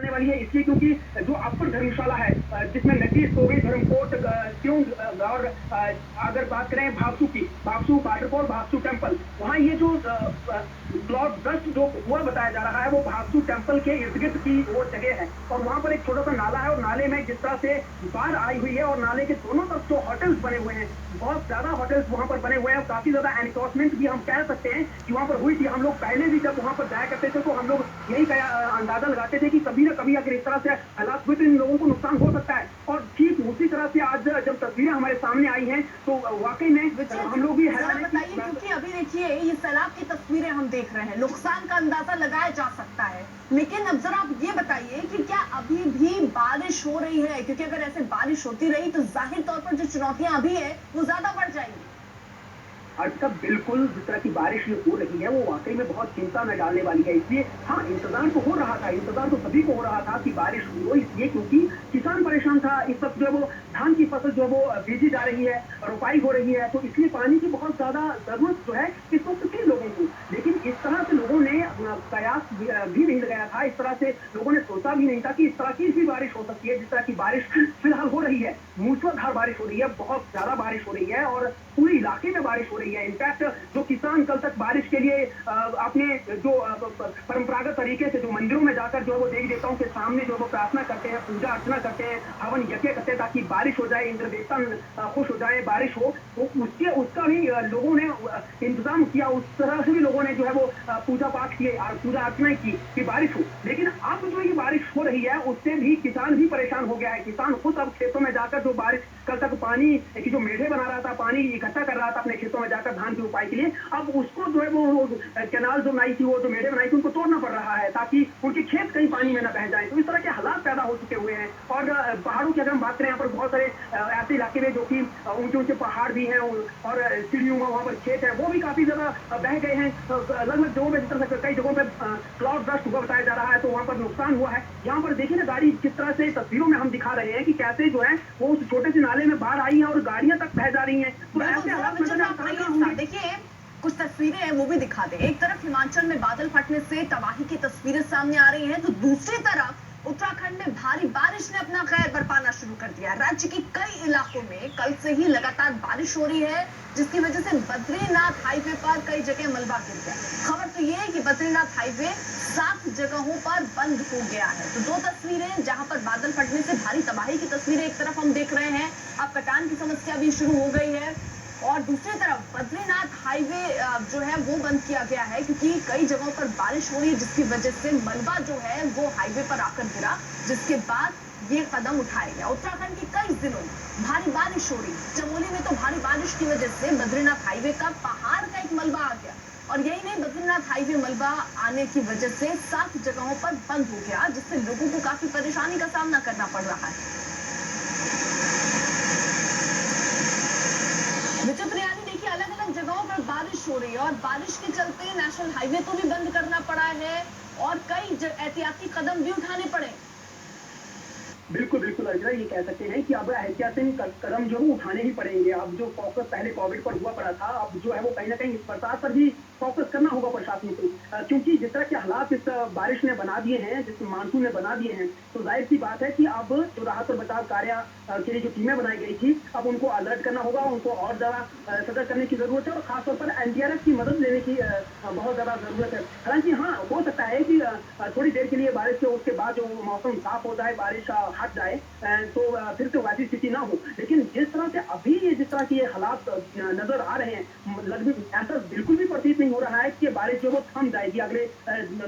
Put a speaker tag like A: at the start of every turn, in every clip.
A: आने वाली है इसलिए क्योंकि जो अपर धर्मशाला है जिसमें नदी सोरी धर्मकोट त्यों और अगर बात करें भागसू की भागसू वाटरफॉल भागसू टेम्पल वहाँ ये जो क्लाउड बर्स्ट जो हुआ बताया जा रहा है वो भागसू टेम्पल के इर्द गिर्द की वो जगह है और वहाँ पर एक छोटा सा नाला है और नाले में जिस तरह से बाढ़ आई हुई है और नाले के दोनों तरफ जो होटल्स बने हुए हैं बहुत ज्यादा होटल्स वहाँ पर बने हुए हैं काफी ज्यादा एनक्रोचमेंट भी हम कह सकते हैं कि वहाँ पर हुई थी। हम लोग पहले भी जब वहाँ पर जाया करते थे तो हम लोग यही अंदाजा लगाते थे कि कभी ना कभी अगर इस तरह से हालात हुए तो इन लोगों को नुकसान हो सकता है और ठीक उसी तरह से आज जब तस्वीरें हमारे सामने आई हैं तो वाकई में हम लोग भी हैरान
B: बताइए क्योंकि अभी देखिए ये सैलाब की तस्वीरें हम देख रहे हैं, नुकसान का अंदाजा लगाया जा सकता है, लेकिन अब जरा आप ये बताइए कि क्या अभी भी बारिश हो रही है? क्योंकि अगर ऐसे बारिश होती रही तो जाहिर तौर पर जो चुनौतियां अभी है वो ज्यादा बढ़ जाएंगी।
A: अर्चना बिल्कुल जिस तरह की बारिश ये हो रही है वो वाकई में बहुत चिंता में डालने वाली है। इसलिए हाँ इंतजार तो हो रहा था, इंतजार तो सभी को हो रहा था कि बारिश हो, इसलिए क्योंकि किसान परेशान था। इस वक्त जो है वो धान की फसल जो है वो बीजी जा रही है, रोपाई हो रही है, तो इसलिए पानी की बहुत ज्यादा जरूरत जो है इस वक्त थी लोगों को। लेकिन इस तरह से लोगों ने कयास भी नहीं लगाया था, इस तरह से लोगों ने सोचा भी नहीं था कि इस तरह की भी बारिश हो सकती है जिस तरह की बारिश फिलहाल हो रही है। मूसलाधार बारिश हो रही है, बहुत ज्यादा बारिश हो रही है और पूरे इलाके में बारिश हो रही है। इनफैक्ट जो किसान कल तक बारिश के लिए अपने जो परंपरागत तरीके से जो मंदिरों में जाकर जो है वो देवी देवताओं के सामने जो है वो प्रार्थना करते हैं, पूजा अर्चना करते हैं, हवन यज्ञ करते हैं ताकि बारिश हो जाए, इंद्र देवता खुश हो जाए, बारिश हो, तो उसके उसका भी लोगों ने इंतजाम किया। उस तरह से भी लोगों ने जो है वो पूजा पाठ किए और पूजा अर्चना की कि बारिश हो। लेकिन अब जो ये बारिश हो रही है उससे भी किसान भी परेशान हो गया है। किसान खुद अब खेतों में जाकर जो बारिश कल तक पानी की जो मेढे बना रहा था, पानी इकट्ठा कर रहा था अपने खेतों में जाकर धान की रोपाई के लिए, अब उसको जो है वो कैनाल जो बनाई थी, वो जो मेढे बनाई थी, उनको तोड़ना पड़ रहा है ताकि उनके खेत कहीं पानी में न बह जाए। तो इस तरह के हालात पैदा हो चुके हुए हैं। और पहाड़ों की अगर हम बात करें, यहाँ पर बहुत सारे ऐसे इलाके में जो कि ऊंचे ऊंचे पहाड़ भी हैं और सीढ़ियों में वहां पर खेत है, वो भी काफी ज्यादा बह गए हैं। लगभग जगहों में जिस तरह से कई जगहों पर क्लाउड बर्स्ट हुआ बताया जा रहा है, तो वहां पर नुकसान हुआ है। यहाँ पर देखिए ना गाड़ी किस तरह से तस्वीरों में हम दिखा रहे हैं कि कैसे जो है वो उस छोटे से नाले में बाढ़ आई है और गाड़ियां तक बह जा रही हैं। तो ऐसे हालात नजर
B: देखिए कुछ तस्वीरें हैं वो भी दिखा दे। एक तरफ हिमाचल में बादल फटने से तबाही की तस्वीरें सामने आ रही हैं, तो दूसरी तरफ उत्तराखंड में भारी बारिश ने अपना कहर बरपाना शुरू कर दिया। राज्य के कई इलाकों में कल से ही लगातार बारिश हो रही है, जिसकी वजह से बद्रीनाथ हाईवे पर कई जगह मलबा गिर गया। खबर तो ये है कि बद्रीनाथ हाईवे 7 जगहों पर बंद हो गया है। तो दो तस्वीरें जहां पर बादल फटने से भारी तबाही की तस्वीरें एक तरफ हम देख रहे हैं, अब कटान की समस्या भी शुरू हो गई है, और दूसरी तरफ बद्रीनाथ हाईवे जो है वो बंद किया गया है क्योंकि कई जगहों पर बारिश हो रही है, जिसकी वजह से मलबा जो है वो हाईवे पर आकर गिरा, जिसके बाद ये कदम उठाया गया। उत्तराखंड के कई जिलों में भारी बारिश हो रही, चमोली में तो भारी बारिश की वजह से बद्रीनाथ हाईवे का पहाड़ का एक मलबा आ गया, और यही नहीं, बद्रीनाथ हाईवे मलबा आने की वजह से 7 जगहों पर बंद हो गया, जिससे लोगों को काफी परेशानी का सामना करना पड़ रहा है। विचित्र यानी देखिए अलग अलग जगहों पर बारिश हो रही है और बारिश के चलते नेशनल हाईवे तो भी बंद करना पड़ा है और कई एहतियाती कदम भी उठाने पड़े।
A: बिल्कुल बिल्कुल अर्चना, ये कह सकते हैं कि अब एहतियाती कदम जो है उठाने ही पड़ेंगे। अब जो फोकस पहले कोविड पर हुआ पड़ा था, अब जो है वो कहीं ना कहीं इस बरसात पर भी फोकस करना होगा प्रशासन को, क्योंकि जिस तरह के हालात इस बारिश ने बना दिए हैं, जिस मानसून ने बना दिए हैं, तो जाहिर सी बात है कि अब जो राहत और बचाव कार्य के लिए जो टीमें बनाई गई थी, अब उनको अलर्ट करना होगा, उनको और ज्यादा सतर्क करने की जरूरत है और खासतौर पर एनडीआरएफ की मदद लेने की बहुत ज्यादा जरूरत है। हालांकि हाँ हो सकता है कि थोड़ी देर के लिए बारिश के उसके बाद जो मौसम साफ हो जाए, बारिश हट जाए, तो फिर से वैसी स्थिति ना हो। लेकिन जिस तरह से अभी ये जिस तरह के ये हालात नजर आ रहे हैं, लगभग ऐसा बिल्कुल भी प्रतीत नहीं हो रहा है कि ये बारिश जो वो थम जाएगी अगले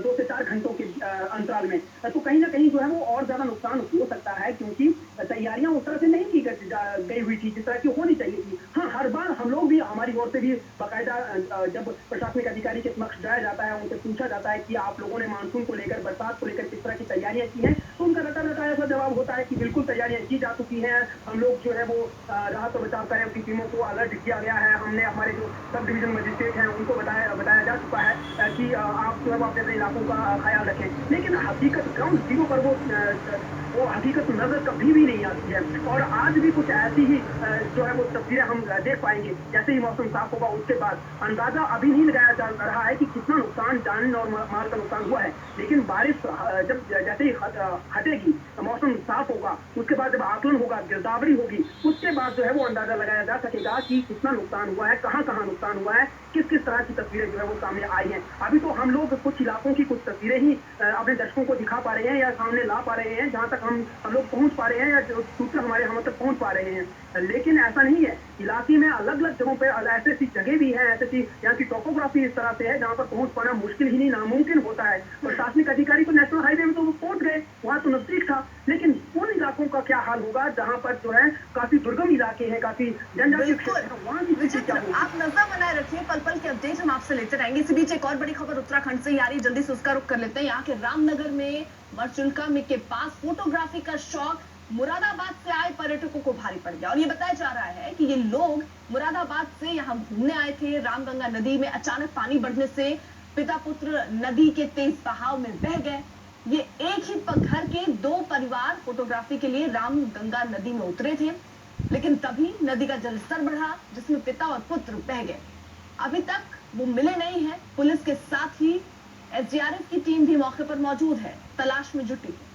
A: 2 से 4 घंटों के अंतराल में। तो कहीं ना कहीं जो है वो और ज्यादा नुकसान हो सकता है, क्योंकि तैयारियां उस तरह से नहीं की गई हुई थी जिस तरह की होनी चाहिए थी। हाँ, हर बार हम लोग भी, हमारी ओर से भी बाकायदा जब प्रशासनिक अधिकारी के समक्ष जाया जाता है, उनसे पूछा जाता है कि आप लोगों ने मानसून को लेकर, बरसात को लेकर किस तरह की तैयारियां की हैं, तो उनका रटा रटाया सा जवाब होता है कि बिल्कुल तैयारियां की जा चुकी हैं, हम लोग जो है वो राहत और बचाव कार्यों की टीमों को अलर्ट किया गया है, हमने हमारे जो सब डिवीजन मजिस्ट्रेट हैं उनको बताया बताया जा चुका है कि आप जो है वो अपने अपने इलाकों का ख्याल रखें। लेकिन हकीकत ग्राउंड जीरो पर वो हकीकत नजर कभी भी नहीं आती है। और आज भी कुछ ऐसी ही जो है वो तस्वीरें हम देख पाएंगे। जैसे ही मौसम साफ होगा उसके बाद अंदाजा अभी नहीं लगाया जा रहा है कि कितना नुकसान जान और माल का नुकसान हुआ है, लेकिन बारिश जब जैसे ही हटेगी, मौसम साफ होगा, उसके बाद जब आकलन होगा, गिरदावरी होगी, उसके बाद जो है वो अंदाजा लगाया जा सकेगा कि कितना नुकसान हुआ है, कहाँ कहाँ नुकसान हुआ है, किस किस तरह की तस्वीरें जो है वो सामने आई हैं। अभी तो हम लोग कुछ इलाकों की कुछ तस्वीरें ही अपने दर्शकों को दिखा पा रहे हैं या सामने ला पा रहे हैं, जहां तक हम लोग पहुंच पा रहे हैं या जो सूत्र हमारे हम तक पहुंच पा रहे हैं। लेकिन ऐसा नहीं है, इलाके में अलग अलग जगहों पे ऐसी ऐसी जगह भी है, ऐसी यहाँ की टोपोग्राफी इस तरह से है जहाँ पर पहुंच पाना मुश्किल ही नहीं नामुमकिन होता है। प्रशासनिक अधिकारी तो नेशनल हाईवे में तो वो पहुंच गए, वहां तो नजदीक था, लेकिन उन इलाकों का क्या हाल होगा जहाँ पर जो है काफी दुर्गम इलाके हैं, काफी जनजातीय क्षेत्र है, वहाँ की स्थिति क्या होगी?
B: आप नजर बनाए रखिए, पल पल के अपडेट हम आपसे लेते रहेंगे। इसी बीच एक और बड़ी खबर उत्तराखंड से ही आ रही है, जल्दी से उसका रुख कर लेते हैं। यहाँ के रामनगर में मरचुलका में के पास फोटोग्राफी का शौक मुरादाबाद से आए पर्यटकों को भारी पड़ गया और ये बताया जा रहा है कि ये लोग मुरादाबाद से यहाँ घूमने आए थे। रामगंगा नदी में अचानक पानी बढ़ने से पिता पुत्र नदी के तेज बहाव में बह गए। ये एक ही घर के दो परिवार फोटोग्राफी के लिए रामगंगा नदी में उतरे थे, लेकिन तभी नदी का जलस्तर बढ़ा जिसमें पिता और पुत्र बह गए। अभी तक वो मिले नहीं है। पुलिस के साथ ही एसडीआरएफ की टीम भी मौके पर मौजूद है, तलाश में जुटी है।